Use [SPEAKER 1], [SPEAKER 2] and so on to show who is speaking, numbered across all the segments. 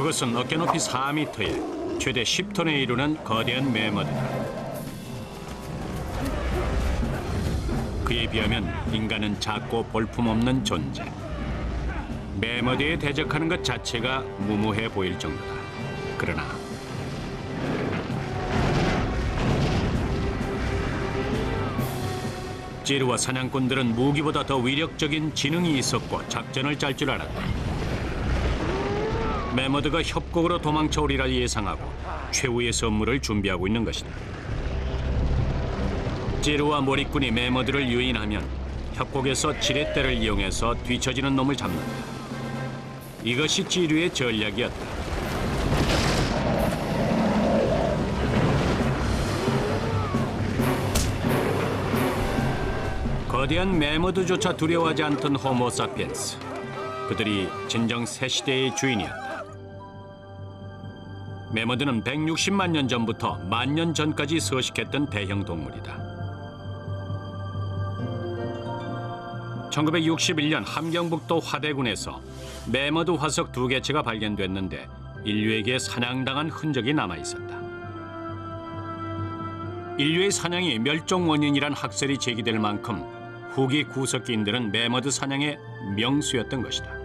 [SPEAKER 1] 그것은 어깨 높이 4m에 최대 10톤에 이르는 거대한 매머드다. 그에 비하면 인간은 작고 볼품없는 존재. 매머드에 대적하는 것 자체가 무모해 보일 정도다. 그러나 찌르와 사냥꾼들은 무기보다 더 위력적인 지능이 있었고 작전을 짤 줄 알았다. 매머드가 협곡으로 도망쳐오리라 예상하고 최후의 선물을 준비하고 있는 것이다. 찌르와 몰입꾼이 매머드를 유인하면 협곡에서 지렛대를 이용해서 뒤처지는 놈을 잡는다. 이것이 찌르의 전략이었다. 거대한 매머드조차 두려워하지 않던 호모 사피엔스. 그들이 진정 새 시대의 주인이었다. 매머드는 160만 년 전부터 10,000년 전까지 서식했던 대형 동물이다. 1961년 함경북도 화대군에서 매머드 화석 2개체가 발견됐는데 인류에게 사냥당한 흔적이 남아있었다. 인류의 사냥이 멸종 원인이란 학설이 제기될 만큼 후기 구석기인들은 매머드 사냥의 명수였던 것이다.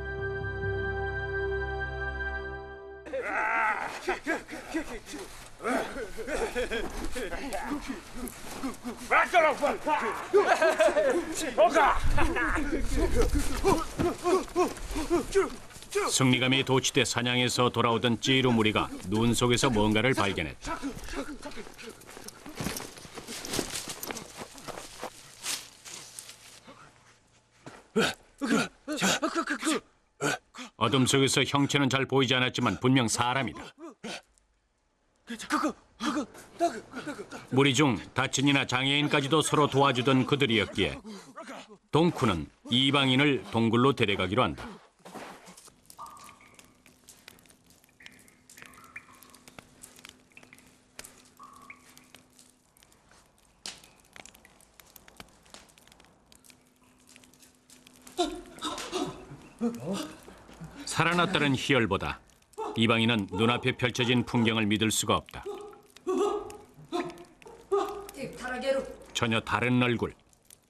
[SPEAKER 1] 승리감이 도취돼 사냥에서 돌아오던 찌루 무리가 눈 속에서 뭔가를 발견했다. 어둠 속에서 형체는 잘 보이지 않았지만 분명 사람이다. 무리 중 다친이나 장애인까지도 서로 도와주던 그들이었기에 동쿠는 이방인을 동굴로 데려가기로 한다. 살아났다는 희열보다 이방인은 눈앞에 펼쳐진 풍경을 믿을 수가 없다. 전혀 다른 얼굴,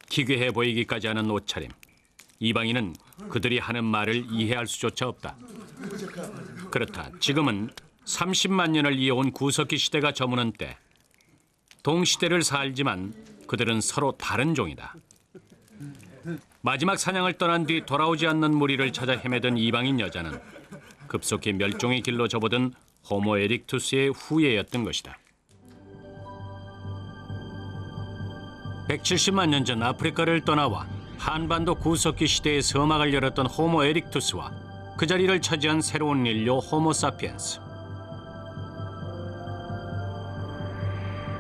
[SPEAKER 1] 기괴해 보이기까지 하는 옷차림. 이방인은 그들이 하는 말을 이해할 수조차 없다. 그렇다. 지금은 30만 년을 이어온 구석기 시대가 저무는 때. 동시대를 살지만 그들은 서로 다른 종이다. 마지막 사냥을 떠난 뒤 돌아오지 않는 무리를 찾아 헤매던 이방인 여자는 급속히 멸종의 길로 접어든 호모 에릭투스의 후예였던 것이다. 170만 년 전 아프리카를 떠나와 한반도 구석기 시대의 서막을 열었던 호모 에릭투스와 그 자리를 차지한 새로운 인류 호모 사피엔스.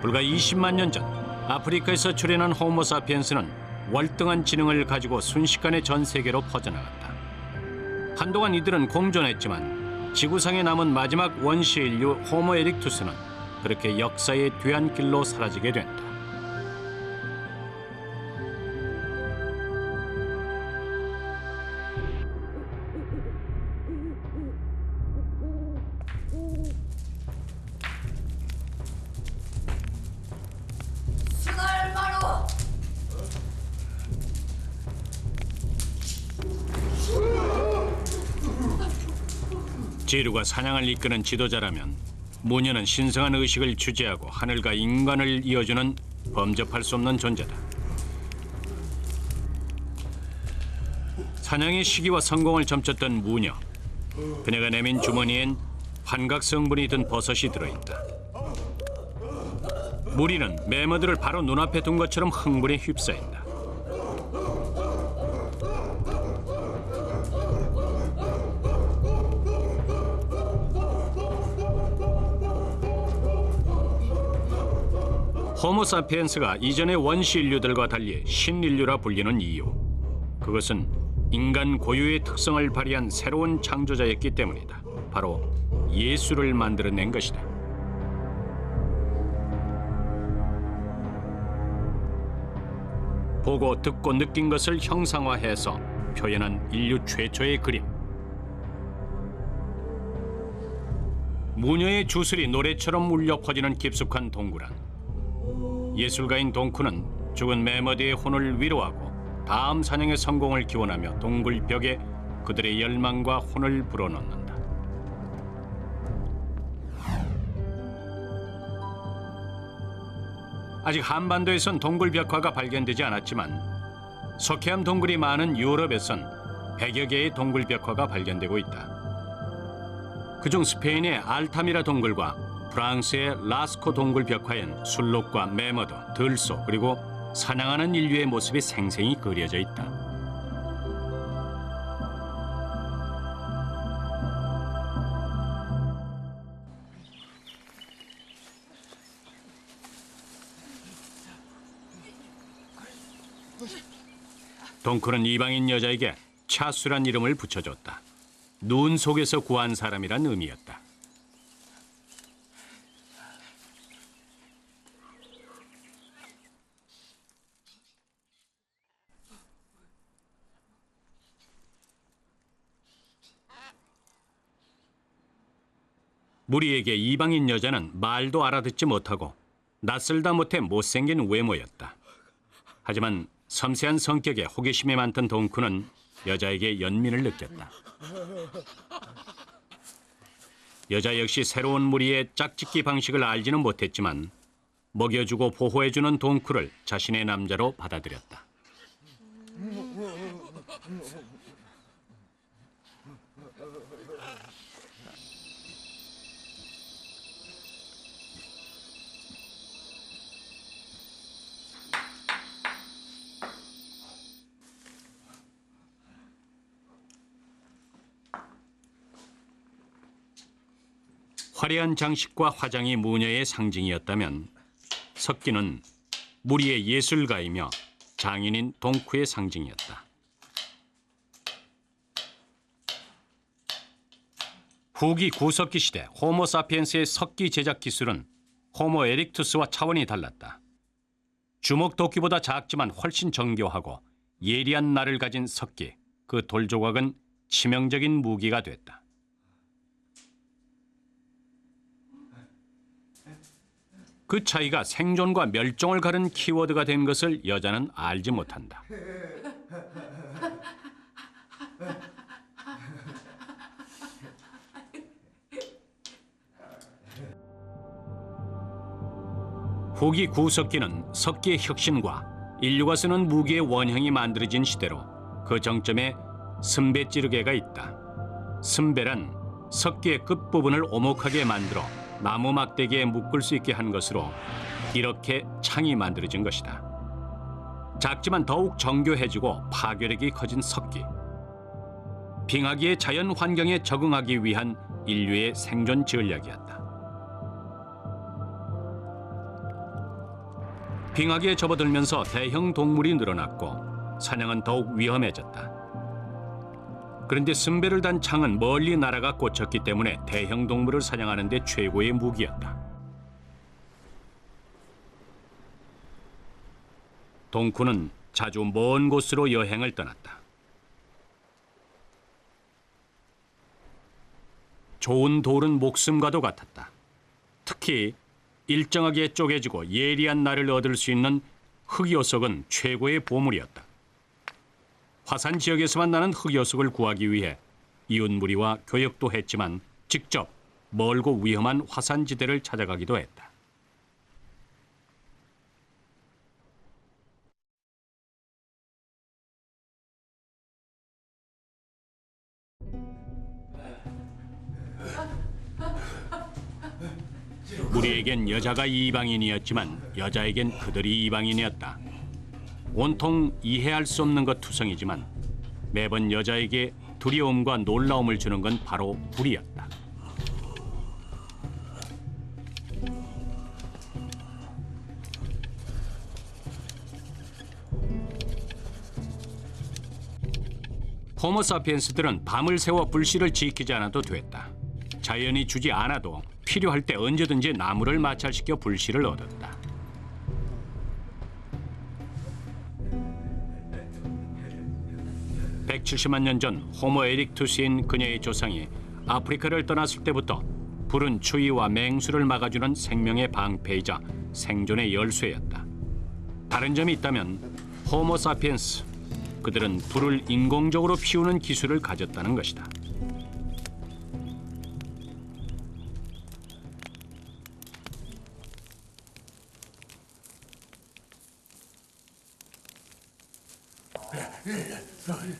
[SPEAKER 1] 불과 20만 년 전 아프리카에서 출현한 호모 사피엔스는 월등한 지능을 가지고 순식간에 전 세계로 퍼져나갔다. 한동안 이들은 공존했지만 지구상에 남은 마지막 원시 인류 호모 에릭투스는 그렇게 역사의 뒤안길로 사라지게 된다. 찌루가 사냥을 이끄는 지도자라면 무녀는 신성한 의식을 주재하고 하늘과 인간을 이어주는 범접할 수 없는 존재다. 사냥의 시기와 성공을 점쳤던 무녀. 그녀가 내민 주머니엔 환각 성분이 든 버섯이 들어있다. 무리는 매머드를 바로 눈앞에 둔 것처럼 흥분에 휩싸인다. 호모 사피엔스가 이전의 원시 인류들과 달리 신인류라 불리는 이유. 그것은 인간 고유의 특성을 발휘한 새로운 창조자였기 때문이다. 바로 예술을 만들어낸 것이다. 보고 듣고 느낀 것을 형상화해서 표현한 인류 최초의 그림. 무녀의 주술이 노래처럼 울려 퍼지는 깊숙한 동굴안. 예술가인 동쿠는 죽은 메머드의 혼을 위로하고 다음 사냥의 성공을 기원하며 동굴 벽에 그들의 열망과 혼을 불어넣는다. 아직 한반도에선 동굴 벽화가 발견되지 않았지만 석회암 동굴이 많은 유럽에선 100여 개의 동굴 벽화가 발견되고 있다. 그중 스페인의 알타미라 동굴과 프랑스의 라스코 동굴 벽화엔 술록과 메머드, 들소 그리고 사냥하는 인류의 모습이 생생히 그려져 있다. 동쿠는 이방인 여자에게 차수란 이름을 붙여줬다. 눈 속에서 구한 사람이란 의미였다. 무리에게 이방인 여자는 말도 알아듣지 못하고 낯설다 못해 못생긴 외모였다. 하지만 섬세한 성격에 호기심이 많던 동쿠는 여자에게 연민을 느꼈다. 여자 역시 새로운 무리의 짝짓기 방식을 알지는 못했지만 먹여주고 보호해주는 동쿠를 자신의 남자로 받아들였다. 화려한 장식과 화장이 무녀의 상징이었다면 석기는 무리의 예술가이며 장인인 동쿠의 상징이었다. 후기 구석기 시대 호모사피엔스의 석기 제작 기술은 호모 에릭투스와 차원이 달랐다. 주먹 도끼보다 작지만 훨씬 정교하고 예리한 날을 가진 석기, 그 돌조각은 치명적인 무기가 됐다. 그 차이가 생존과 멸종을 가른 키워드가 된 것을 여자는 알지 못한다. 후기 구석기는 석기의 혁신과 인류가 쓰는 무기의 원형이 만들어진 시대로 그 정점에 승배 찌르개가 있다. 승배란 석기의 끝부분을 오목하게 만들어 나무 막대기에 묶을 수 있게 한 것으로 이렇게 창이 만들어진 것이다. 작지만 더욱 정교해지고 파괴력이 커진 석기. 빙하기의 자연 환경에 적응하기 위한 인류의 생존 전략이었다. 빙하기에 접어들면서 대형 동물이 늘어났고 사냥은 더욱 위험해졌다. 그런데 승배를 단 창은 멀리 날아가 꽂혔기 때문에 대형 동물을 사냥하는 데 최고의 무기였다. 동쿠는 자주 먼 곳으로 여행을 떠났다. 좋은 돌은 목숨과도 같았다. 특히 일정하게 쪼개지고 예리한 날을 얻을 수 있는 흑요석은 최고의 보물이었다. 화산 지역에서만 나는 흑요석을 구하기 위해 이웃 무리와 교역도 했지만 직접 멀고 위험한 화산지대를 찾아가기도 했다. 무리에겐 여자가 이방인이었지만 여자에겐 그들이 이방인이었다. 온통 이해할 수 없는 것 투성이지만 매번 여자에게 두려움과 놀라움을 주는 건 바로 불이었다. 호모사피엔스들은 밤을 새워 불씨를 지키지 않아도 됐다. 자연이 주지 않아도 필요할 때 언제든지 나무를 마찰시켜 불씨를 얻었다. (170만 년) 전 호모 에릭투스인 그녀의 조상이 아프리카를 떠났을 때부터 불은 추위와 맹수를 막아주는 생명의 방패이자 생존의 열쇠였다. 다른 점이 있다면 호모 사피엔스, 그들은 불을 인공적으로 피우는 기술을 가졌다는 것이다.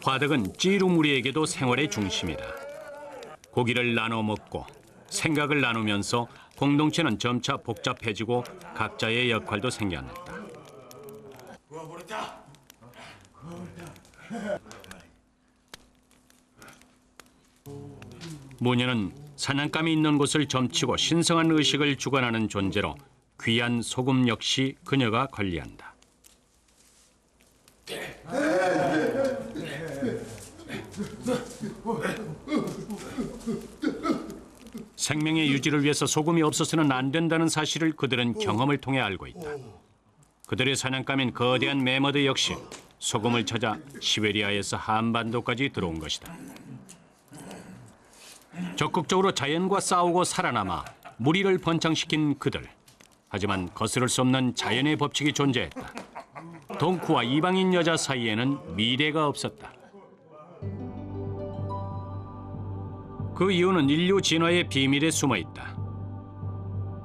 [SPEAKER 1] 화덕은 찌루 무리에게도 생활의 중심이다. 고기를 나눠 먹고 생각을 나누면서 공동체는 점차 복잡해지고 각자의 역할도 생겨났다. 무녀는 사냥감이 있는 곳을 점치고 신성한 의식을 주관하는 존재로 귀한 소금 역시 그녀가 관리한다. 생명의 유지를 위해서 소금이 없어서는 안 된다는 사실을 그들은 경험을 통해 알고 있다. 그들의 사냥감인 거대한 매머드 역시 소금을 찾아 시베리아에서 한반도까지 들어온 것이다. 적극적으로 자연과 싸우고 살아남아 무리를 번창시킨 그들. 하지만 거스를 수 없는 자연의 법칙이 존재했다. 동쿠와 이방인 여자 사이에는 미래가 없었다. 그 이유는 인류 진화의 비밀에 숨어 있다.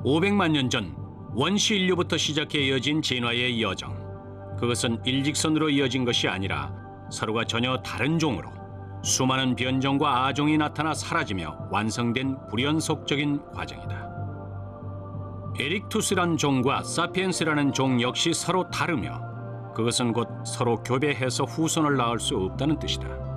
[SPEAKER 1] 500만 년 전 원시 인류부터 시작해 이어진 진화의 여정. 그것은 일직선으로 이어진 것이 아니라 서로가 전혀 다른 종으로 수많은 변종과 아종이 나타나 사라지며 완성된 불연속적인 과정이다. 에릭투스란 종과 사피엔스라는 종 역시 서로 다르며 그것은 곧 서로 교배해서 후손을 낳을 수 없다는 뜻이다.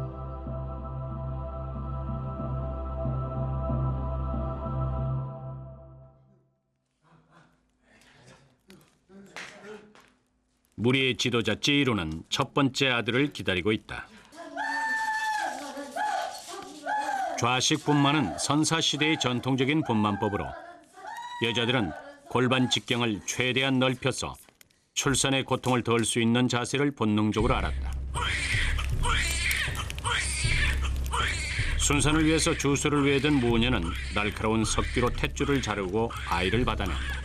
[SPEAKER 1] 무리의 지도자 찌이루는 첫 번째 아들을 기다리고 있다. 좌식 분만은 선사시대의 전통적인 분만법으로 여자들은 골반 직경을 최대한 넓혀서 출산의 고통을 덜 수 있는 자세를 본능적으로 알았다. 순산을 위해서 주술을 외던 무녀는 날카로운 석기로 탯줄을 자르고 아이를 받아낸다.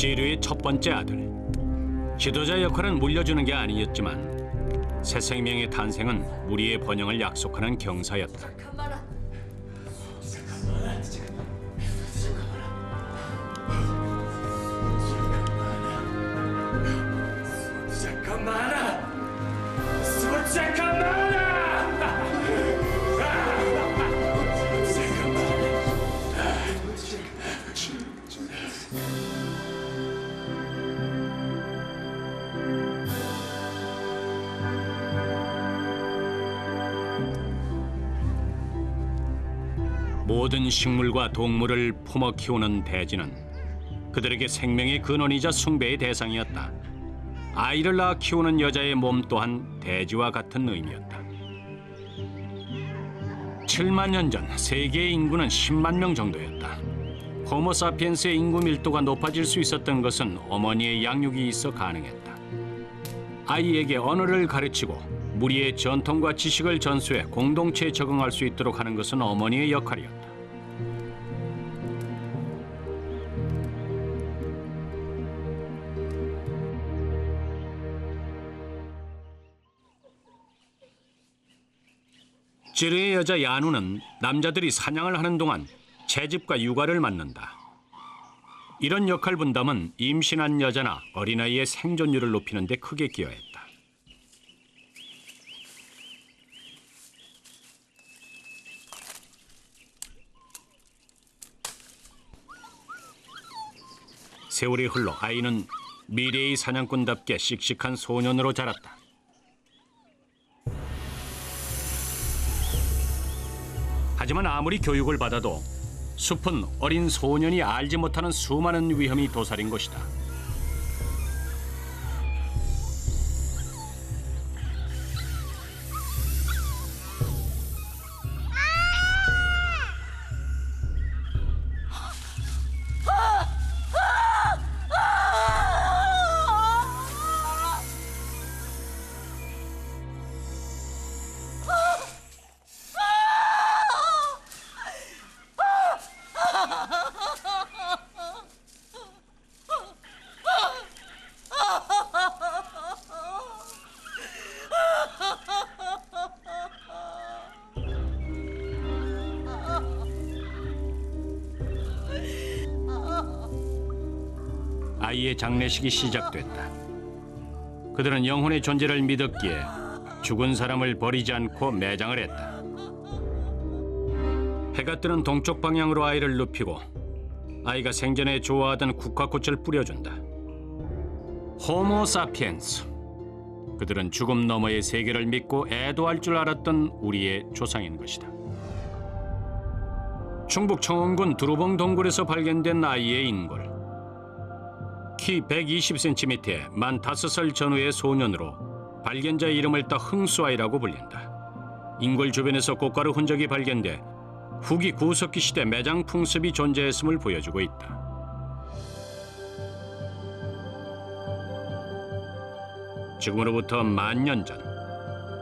[SPEAKER 1] 찌루의 첫 번째 아들. 지도자 역할은 물려주는 게 아니었지만 새 생명의 탄생은 무리의 번영을 약속하는 경사였다. 모든 식물과 동물을 품어 키우는 대지는 그들에게 생명의 근원이자 숭배의 대상이었다. 아이를 낳아 키우는 여자의 몸 또한 대지와 같은 의미였다. 7만 년 전 세계의 인구는 10만 명 정도였다. 호모 사피엔스의 인구 밀도가 높아질 수 있었던 것은 어머니의 양육이 있어 가능했다. 아이에게 언어를 가르치고 무리의 전통과 지식을 전수해 공동체에 적응할 수 있도록 하는 것은 어머니의 역할이었다. 찌르의 여자 야누는 남자들이 사냥을 하는 동안 채집과 육아를 맡는다. 이런 역할 분담은 임신한 여자나 어린아이의 생존율을 높이는 데 크게 기여했다. 세월이 흘러 아이는 미래의 사냥꾼답게 씩씩한 소년으로 자랐다. 하지만 아무리 교육을 받아도 숲은 어린 소년이 알지 못하는 수많은 위험이 도사린 곳이다. 아이의 장례식이 시작됐다. 그들은 영혼의 존재를 믿었기에 죽은 사람을 버리지 않고 매장을 했다. 해가 뜨는 동쪽 방향으로 아이를 눕히고 아이가 생전에 좋아하던 국화꽃을 뿌려준다. 호모 사피엔스. 그들은 죽음 너머의 세계를 믿고 애도할 줄 알았던 우리의 조상인 것이다. 충북 청원군 두루봉 동굴에서 발견된 아이의 인골. 키 120cm에 만 5살 전후의 소년으로 발견자의 이름을 따 흥수아이라고 불린다. 인골 주변에서 꽃가루 흔적이 발견돼 후기 구석기 시대 매장 풍습이 존재했음을 보여주고 있다. 지금으로부터 만년 전,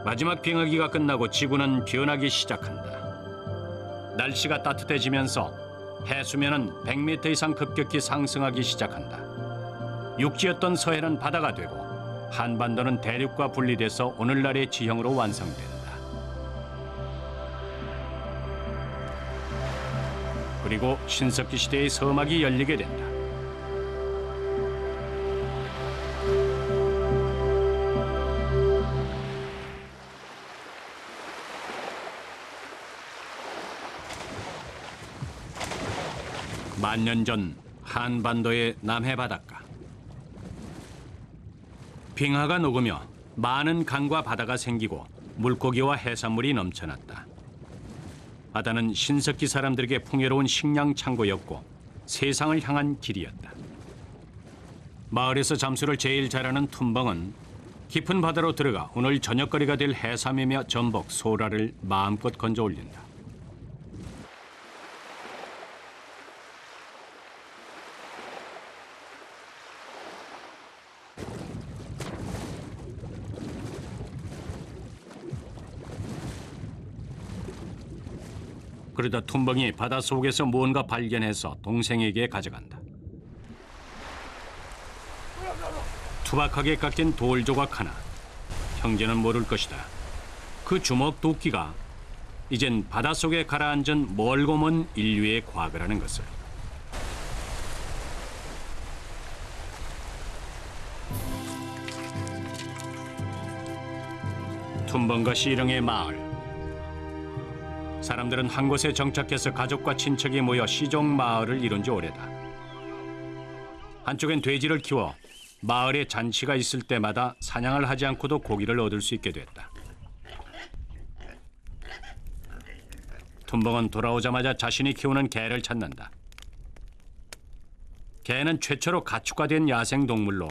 [SPEAKER 1] 마지막 빙하기가 끝나고 지구는 변하기 시작한다. 날씨가 따뜻해지면서 해수면은 100m 이상 급격히 상승하기 시작한다. 육지였던 서해는 바다가 되고 한반도는 대륙과 분리돼서 오늘날의 지형으로 완성된다. 그리고 신석기 시대의 서막이 열리게 된다. 만년 전 한반도의 남해 바닷가. 빙하가 녹으며 많은 강과 바다가 생기고 물고기와 해산물이 넘쳐났다. 바다는 신석기 사람들에게 풍요로운 식량 창고였고 세상을 향한 길이었다. 마을에서 잠수를 제일 잘하는 툰벙은 깊은 바다로 들어가 오늘 저녁거리가 될 해삼이며 전복, 소라를 마음껏 건져 올린다. 그러다 툰벙이 바닷속에서 무언가 발견해서 동생에게 가져간다. 투박하게 깎인 돌 조각 하나. 형제는 모를 것이다. 그 주먹 도끼가 이젠 바닷속에 가라앉은 멀고 먼 인류의 과거라는 것을. 툰벙과 시령의 마을. 사람들은 한 곳에 정착해서 가족과 친척이 모여 시종 마을을 이룬 지 오래다. 한쪽엔 돼지를 키워 마을에 잔치가 있을 때마다 사냥을 하지 않고도 고기를 얻을 수 있게 됐다. 툰벙은 돌아오자마자 자신이 키우는 개를 찾는다. 개는 최초로 가축화된 야생동물로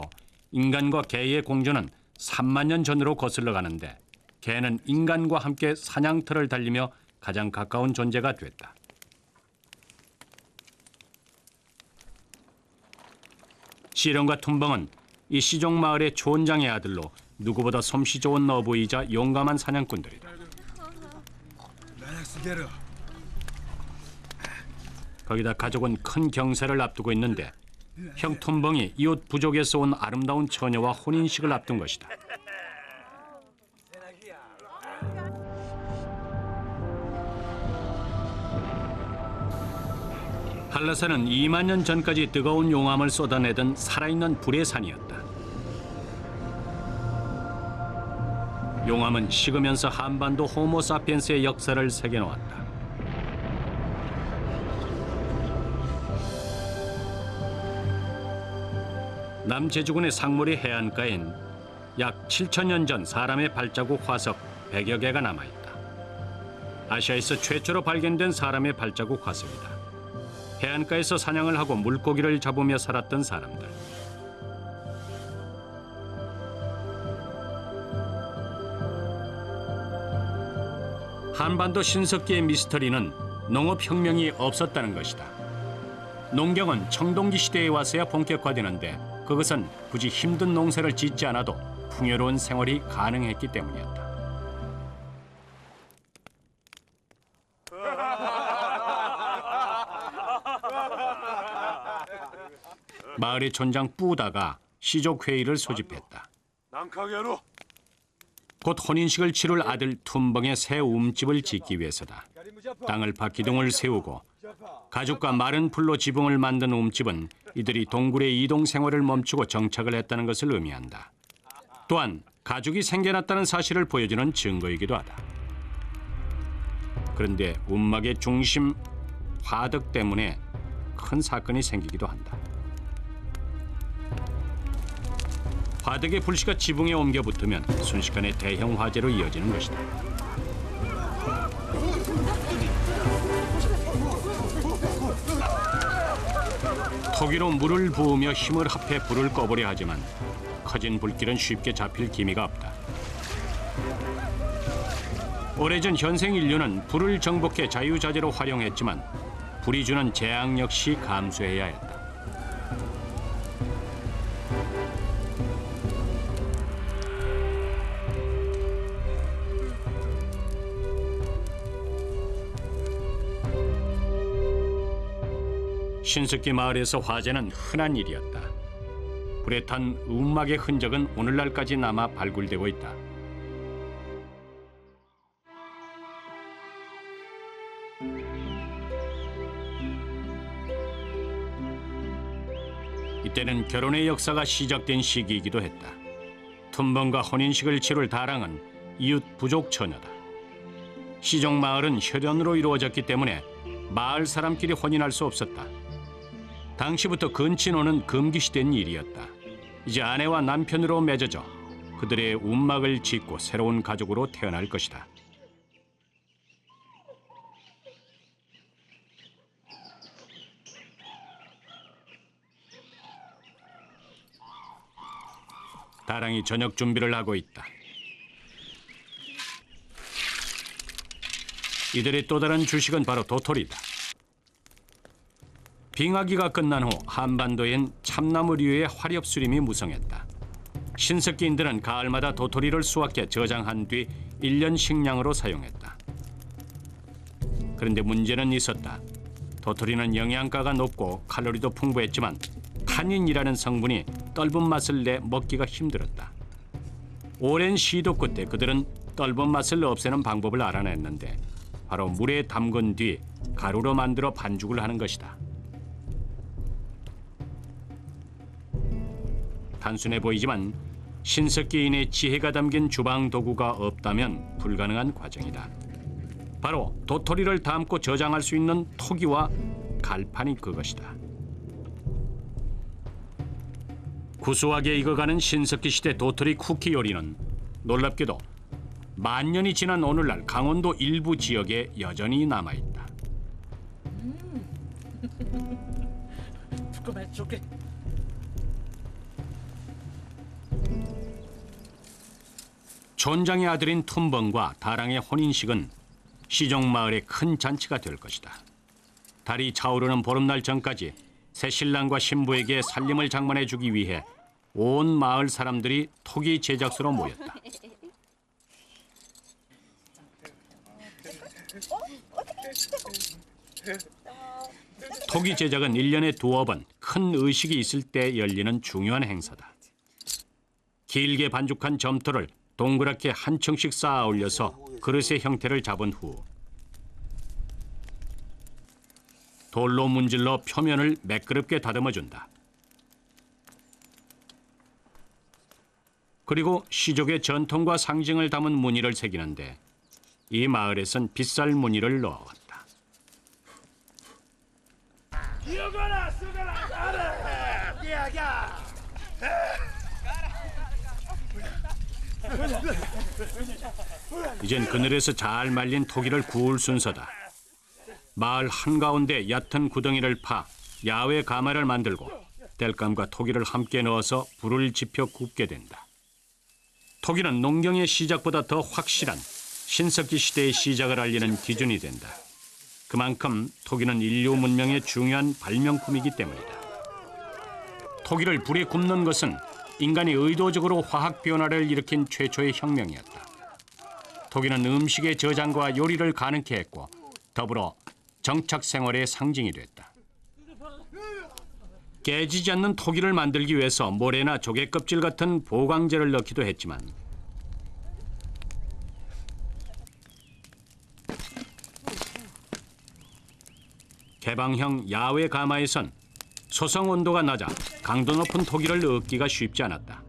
[SPEAKER 1] 인간과 개의 공존은 3만 년 전으로 거슬러 가는데 개는 인간과 함께 사냥터를 달리며 가장 가까운 존재가 됐다. 시령과 툰벙은 이 시종 마을의 촌장의 아들로 누구보다 솜씨 좋은 어부이자 용감한 사냥꾼들이다. 거기다 가족은 큰 경사를 앞두고 있는데 형 툰벙이 이웃 부족에서 온 아름다운 처녀와 혼인식을 앞둔 것이다. 한라산은 2만 년 전까지 뜨거운 용암을 쏟아내던 살아있는 불의 산이었다. 용암은 식으면서 한반도 호모사피엔스의 역사를 새겨놓았다. 남제주군의 상무리 해안가엔 약 7,000년 전 사람의 발자국 화석 100여 개가 남아있다. 아시아에서 최초로 발견된 사람의 발자국 화석이다. 해안가에서 사냥을 하고 물고기를 잡으며 살았던 사람들. 한반도 신석기의 미스터리는 농업혁명이 없었다는 것이다. 농경은 청동기 시대에 와서야 본격화되는데 그것은 굳이 힘든 농사를 짓지 않아도 풍요로운 생활이 가능했기 때문이었다. 마을의 촌장 뿌다가 시족회의를 소집했다. 곧 혼인식을 치룰 아들 툰벙의 새 움집을 짓기 위해서다. 땅을 파 기둥을 세우고 가죽과 마른 풀로 지붕을 만든 움집은 이들이 동굴의 이동 생활을 멈추고 정착을 했다는 것을 의미한다. 또한 가죽이 생겨났다는 사실을 보여주는 증거이기도 하다. 그런데 움막의 중심 화덕 때문에 큰 사건이 생기기도 한다. 화덕의 불씨가 지붕에 옮겨 붙으면 순식간에 대형 화재로 이어지는 것이다. 토기로 물을 부으며 힘을 합해 불을 꺼보려 하지만 커진 불길은 쉽게 잡힐 기미가 없다. 오래전 현생 인류는 불을 정복해 자유자재로 활용했지만 불이 주는 재앙 역시 감수해야 했다. 신석기 마을에서 화재는 흔한 일이었다. 불에 탄 움막의 흔적은 오늘날까지 남아 발굴되고 있다. 이때는 결혼의 역사가 시작된 시기이기도 했다. tum번과 혼인식을 치룰 다랑은 이웃 부족 처녀다. 시종 마을은 혈연으로 이루어졌기 때문에 마을 사람끼리 혼인할 수 없었다. 당시부터 근친혼은 금기시된 일이었다. 이제 아내와 남편으로 맺어져 그들의 움막을 짓고 새로운 가족으로 태어날 것이다. 다랑이 저녁 준비를 하고 있다. 이들의 또 다른 주식은 바로 도토리다. 빙하기가 끝난 후 한반도엔 참나무류의 화렵수림이 무성했다. 신석기인들은 가을마다 도토리를 수확해 저장한 뒤 1년 식량으로 사용했다. 그런데 문제는 있었다. 도토리는 영양가가 높고 칼로리도 풍부했지만 타닌이라는 성분이 떫은 맛을 내 먹기가 힘들었다. 오랜 시도 끝에 그들은 떫은 맛을 없애는 방법을 알아냈는데 바로 물에 담근 뒤 가루로 만들어 반죽을 하는 것이다. 단순해 보이지만 신석기인의 지혜가 담긴 주방 도구가 없다면 불가능한 과정이다. 바로 도토리를 담고 저장할 수 있는 토기와 갈판이 그것이다. 구수하게 익어가는 신석기 시대 도토리 쿠키 요리는 놀랍게도 만년이 지난 오늘날 강원도 일부 지역에 여전히 남아있다. 촌장의 아들인 tum번과 다랑의 혼인식은 시종마을의 큰 잔치가 될 것이다. 달이 차오르는 보름날 전까지 새 신랑과 신부에게 살림을 장만해 주기 위해 온 마을 사람들이 토기 제작소로 모였다. 토기 제작은 1년에 두어 번 큰 의식이 있을 때 열리는 중요한 행사다. 길게 반죽한 점토를 동그랗게 한 층씩 쌓아 올려서 그릇의 형태를 잡은 후 돌로 문질러 표면을 매끄럽게 다듬어준다. 그리고 시족의 전통과 상징을 담은 무늬를 새기는데 이 마을에선 빗살 무늬를 넣었다. 이젠 그늘에서 잘 말린 토기를 구울 순서다. 마을 한가운데 얕은 구덩이를 파 야외 가마를 만들고 땔감과 토기를 함께 넣어서 불을 지펴 굽게 된다. 토기는 농경의 시작보다 더 확실한 신석기 시대의 시작을 알리는 기준이 된다. 그만큼 토기는 인류 문명의 중요한 발명품이기 때문이다. 토기를 불에 굽는 것은 인간이 의도적으로 화학 변화를 일으킨 최초의 혁명이었다. 토기는 음식의 저장과 요리를 가능케 했고 더불어 정착 생활의 상징이 됐다. 깨지지 않는 토기를 만들기 위해서 모래나 조개 껍질 같은 보강제를 넣기도 했지만 해방형 야외 가마에선 소성 온도가 낮아 강도 높은 토기를 얻기가 쉽지 않았다.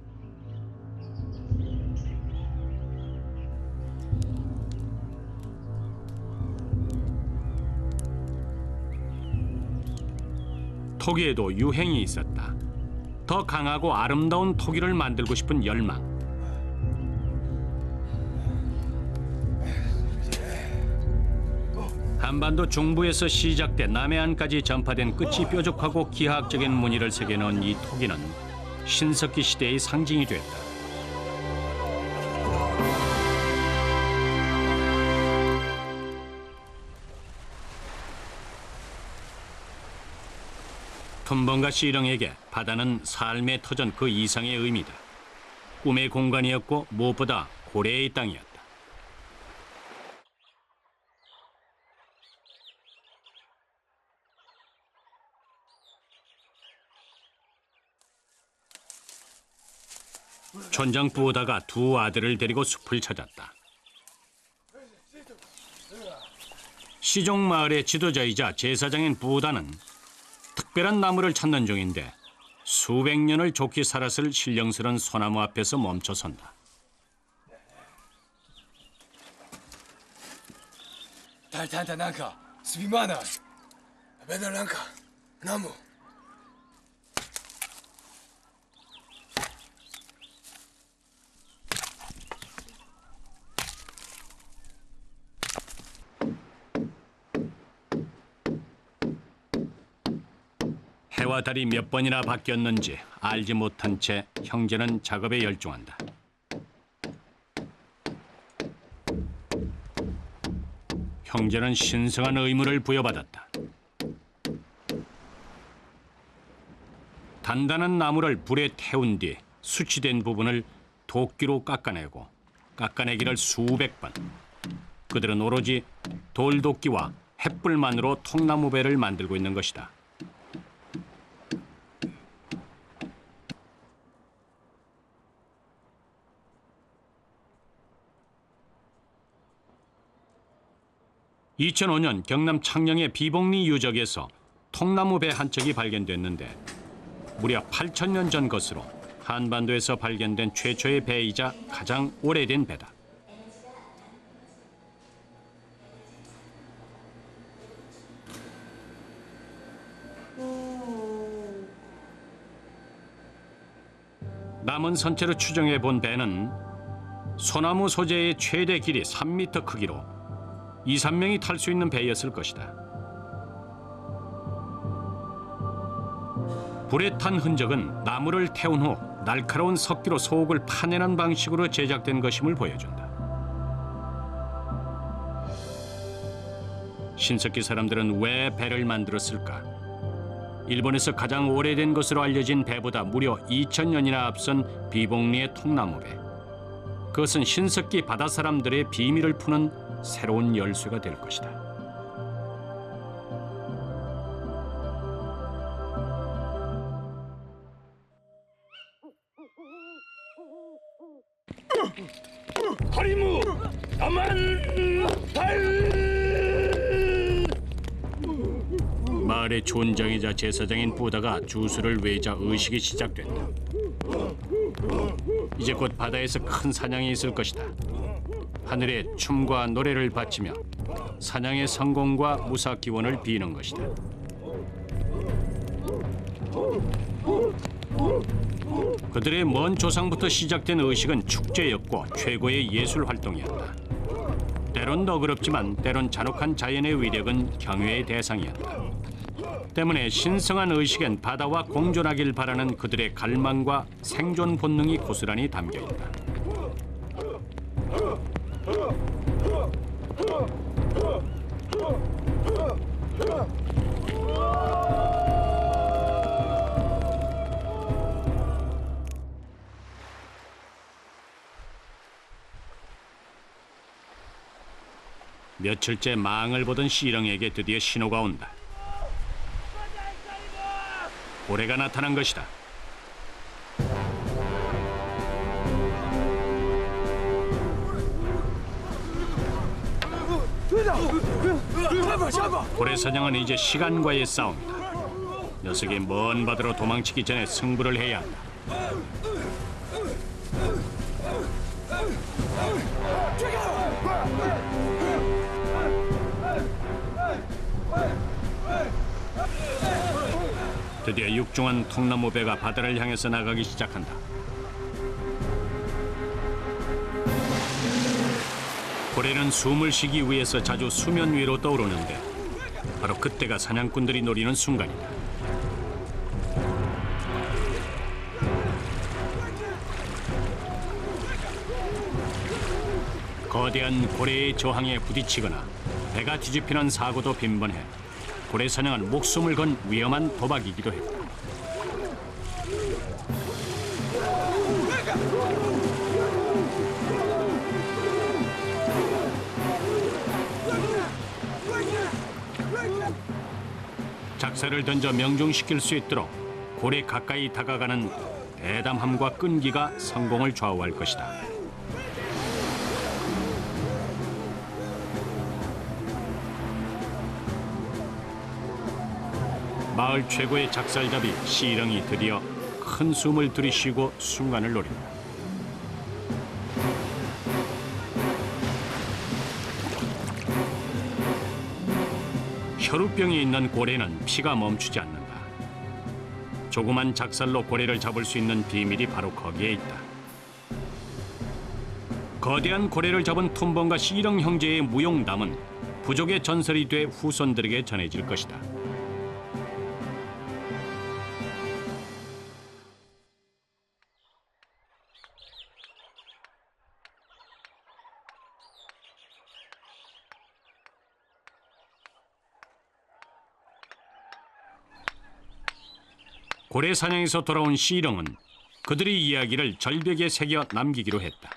[SPEAKER 1] 토기에도 유행이 있었다. 더 강하고 아름다운 토기를 만들고 싶은 열망. 한반도 중부에서 시작돼 남해안까지 전파된 끝이 뾰족하고 기하학적인 무늬를 새겨놓은 이 토기는 신석기 시대의 상징이 됐다. 툰번가 시령에게 바다는 삶의 터전 그 이상의 의미다. 꿈의 공간이었고 무엇보다 고래의 땅이었다. 촌장 부오다가 두 아들을 데리고 숲을 찾았다. 시종 마을의 지도자이자 제사장인 부오다는 특별한 나무를 찾는 중인데 수백 년을 좋게 살았을 신령스런 소나무 앞에서 멈춰선다.
[SPEAKER 2] 달탄타난카 스비마나 베달란카 나무
[SPEAKER 1] 해와 달이 몇 번이나 바뀌었는지 알지 못한 채 형제는 작업에 열중한다. 형제는 신성한 의무를 부여받았다. 단단한 나무를 불에 태운 뒤 수치된 부분을 도끼로 깎아내고 깎아내기를 수백 번. 그들은 오로지 돌도끼와 햇불만으로 통나무배를 만들고 있는 것이다. (2005년) 경남 창녕의 비봉리 유적에서 통나무 배 한 척이 발견됐는데 무려 8,000년 전 것으로 한반도에서 발견된 최초의 배이자 가장 오래된 배다. 남은 선체로 추정해 본 배는 소나무 소재의 최대 길이 3m 크기로 2, 3명이 탈 수 있는 배였을 것이다. 불에 탄 흔적은 나무를 태운 후 날카로운 석기로 속을 파내는 방식으로 제작된 것임을 보여준다. 신석기 사람들은 왜 배를 만들었을까? 일본에서 가장 오래된 것으로 알려진 배보다 무려 2,000년이나 앞선 비봉리의 통나무배. 그것은 신석기 바다 사람들의 비밀을 푸는 새로운 열쇠가 될 것이다.
[SPEAKER 3] 하리무 나만달.
[SPEAKER 1] 마을의 촌장이자 제사장인 부다가 주술을 외자 의식이 시작된다. 이제 곧 바다에서 큰 사냥이 있을 것이다. 하늘에 춤과 노래를 바치며 사냥의 성공과 무사 기원을 비는 것이다. 그들의 먼 조상부터 시작된 의식은 축제였고 최고의 예술 활동이었다. 때론 너그럽지만 때론 잔혹한 자연의 위력은 경외의 대상이었다. 때문에 신성한 의식엔 바다와 공존하길 바라는 그들의 갈망과 생존 본능이 고스란히 담겨있다. 며칠째 망을 보던 시령에게 드디어 신호가 온다. 고래가 나타난 것이다. 고래 사냥은 이제 시간과의 싸움이다. 녀석이 먼 바다로 도망치기 전에 승부를 해야 한다. 드디어 육중한 통나무 배가 바다를 향해서 나가기 시작한다. 고래는 숨을 쉬기 위해서 자주 수면 위로 떠오르는데 바로 그때가 사냥꾼들이 노리는 순간이다. 거대한 고래의 저항에 부딪히거나 배가 뒤집히는 사고도 빈번해 고래 사냥은 목숨을 건 위험한 도박이기도 했다. 작사를 던져 명중시킬 수 있도록 고래 가까이 다가가는 대담함과 끈기가 성공을 좌우할 것이다. 마을 최고의 작살잡이 시렁이 드디어 큰 숨을 들이쉬고 순간을 노린다. 혈우병이 있는 고래는 피가 멈추지 않는다. 조그만 작살로 고래를 잡을 수 있는 비밀이 바로 거기에 있다. 거대한 고래를 잡은 툰번과 시렁 형제의 무용담은 부족의 전설이 돼 후손들에게 전해질 것이다. 고래 사냥에서 돌아온 시렁은 그들의 이야기를 절벽에 새겨 남기기로 했다.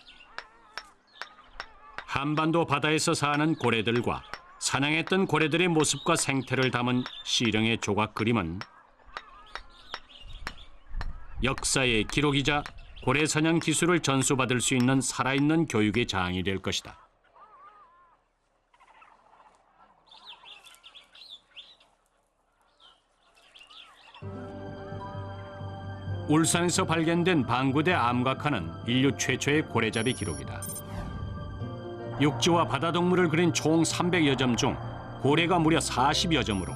[SPEAKER 1] 한반도 바다에서 사는 고래들과 사냥했던 고래들의 모습과 생태를 담은 시렁의 조각 그림은 역사의 기록이자 고래 사냥 기술을 전수받을 수 있는 살아있는 교육의 장이 될 것이다. 울산에서 발견된 방구대 암각화는 인류 최초의 고래잡이 기록이다. 육지와 바다 동물을 그린 총 300여 점 중 고래가 무려 40여 점으로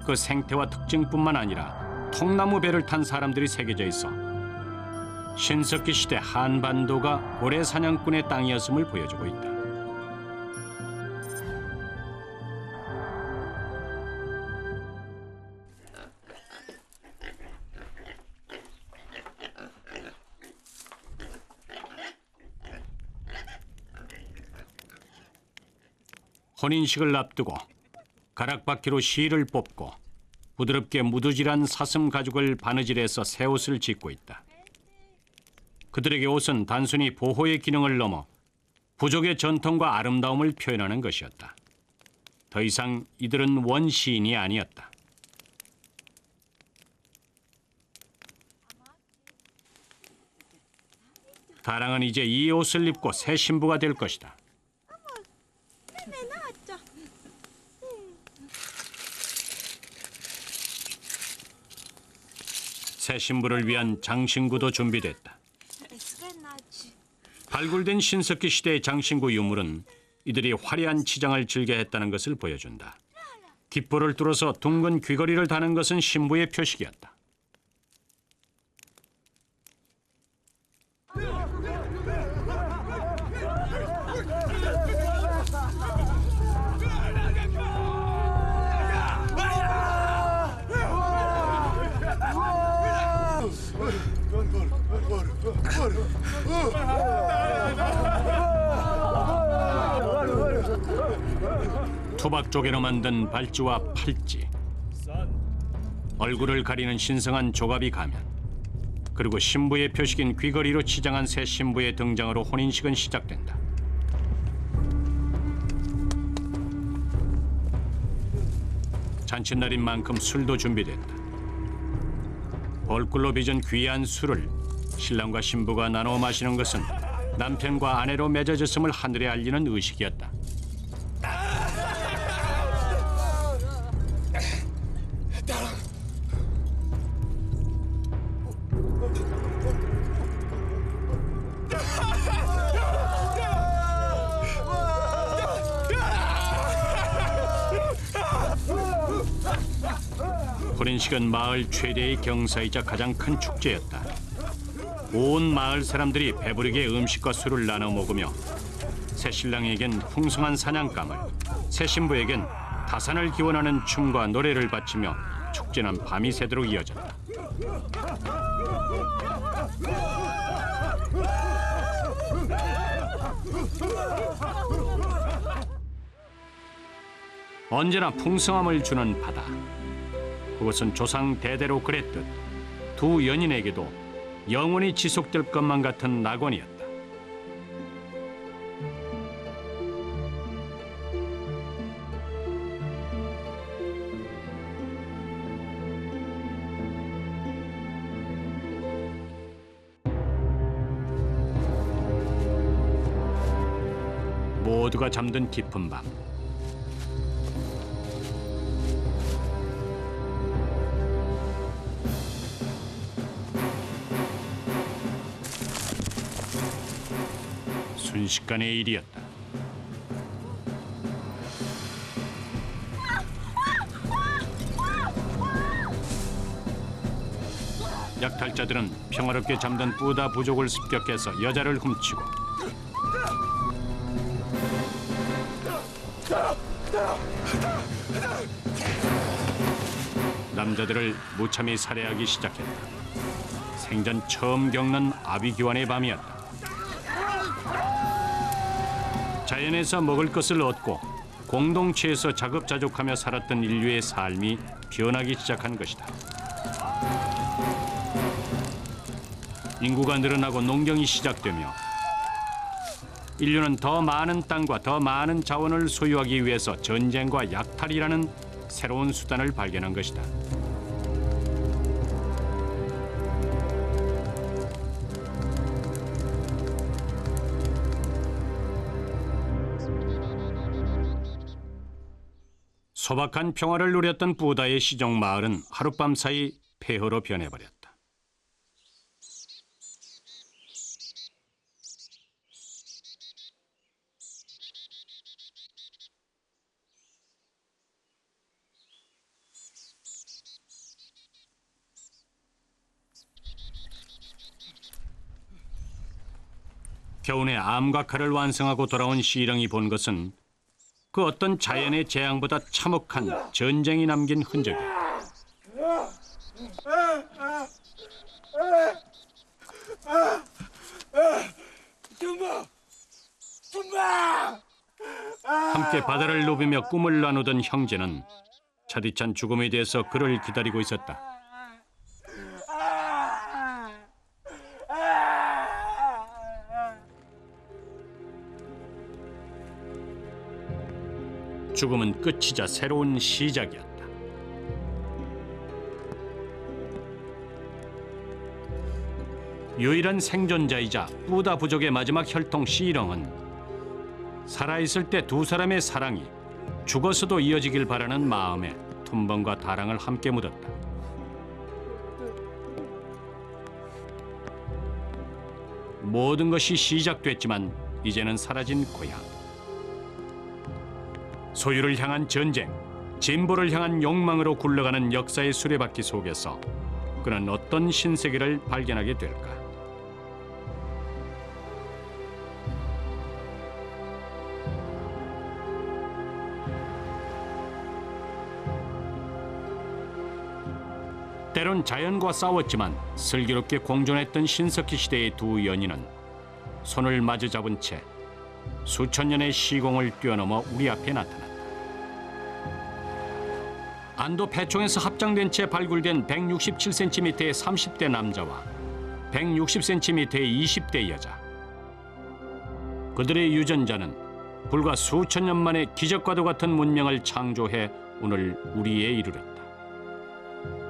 [SPEAKER 1] 그 생태와 특징뿐만 아니라 통나무 배를 탄 사람들이 새겨져 있어 신석기 시대 한반도가 고래 사냥꾼의 땅이었음을 보여주고 있다. 혼인식을 앞두고 가락바퀴로 실을 뽑고 부드럽게 무드질한 사슴 가죽을 바느질해서 새 옷을 짓고 있다. 그들에게 옷은 단순히 보호의 기능을 넘어 부족의 전통과 아름다움을 표현하는 것이었다. 더 이상 이들은 원시인이 아니었다. 다랑은 이제 이 옷을 입고 새 신부가 될 것이다. 새 신부를 위한 장신구도 준비됐다. 발굴된 신석기 시대의 장신구 유물은 이들이 화려한 치장을 즐겨 했다는 것을 보여준다. 귓볼을 뚫어서 둥근 귀걸이를 다는 것은 신부의 표식이었다. 투박 조개로 만든 발찌와 팔찌, 얼굴을 가리는 신성한 조갑이 가면, 그리고 신부의 표식인 귀걸이로 치장한 새 신부의 등장으로 혼인식은 시작된다. 잔칫날인 만큼 술도 준비됐다. 벌꿀로 빚은 귀한 술을 신랑과 신부가 나눠 마시는 것은 남편과 아내로 맺어졌음을 하늘에 알리는 의식이었다. 결혼식은 마을 최대의 경사이자 가장 큰 축제였다. 온 마을 사람들이 배부르게 음식과 술을 나눠 먹으며 새 신랑에겐 풍성한 사냥감을, 새 신부에겐 다산을 기원하는 춤과 노래를 바치며 축제는 밤이 새도록 이어졌다. 언제나 풍성함을 주는 바다. 그것은 조상 대대로 그랬듯 두 연인에게도 영원히 지속될 것만 같은 낙원이었다. 모두가 잠든 깊은 밤. 순식간의 일이었다. 약탈자들은 평화롭게 잠든 뿌다 부족을 습격해서 여자를 훔치고 남자들을 무참히 살해하기 시작했다. 생전 처음 겪는 아비규환의 밤이었다. 자연에서 먹을 것을 얻고 공동체에서 자급자족하며 살았던 인류의 삶이 변하기 시작한 것이다. 인구가 늘어나고 농경이 시작되며 인류는 더 많은 땅과 더 많은 자원을 소유하기 위해서 전쟁과 약탈이라는 새로운 수단을 발견한 것이다. 소박한 평화를 누렸던 뿌다의 시종 마을은 하룻밤 사이 폐허로 변해버렸다. 겨우내 암과 칼을 완성하고 돌아온 시령이 본 것은 그 어떤 자연의 재앙보다 참혹한 전쟁이 남긴 흔적이다. 함께 바다를 누비며 꿈을 나누던 형제는 차디찬 죽음에 대해서 그를 기다리고 있었다. 죽음은 끝이자 새로운 시작이었다. 유일한 생존자이자 뿌다 부족의 마지막 혈통 시령은 살아있을 때 두 사람의 사랑이 죽어서도 이어지길 바라는 마음에 툰번과 다랑을 함께 묻었다. 모든 것이 시작됐지만 이제는 사라진 고향. 소유를 향한 전쟁, 진보를 향한 욕망으로 굴러가는 역사의 수레바퀴 속에서 그는 어떤 신세계를 발견하게 될까? 때론 자연과 싸웠지만 슬기롭게 공존했던 신석기 시대의 두 연인은 손을 마주 잡은 채 수천 년의 시공을 뛰어넘어 우리 앞에 나타났다. 안도 패총에서 합장된 채 발굴된 167cm의 30대 남자와 160cm의 20대 여자. 그들의 유전자는 불과 수천 년 만에 기적과도 같은 문명을 창조해 오늘 우리에 이르렀다.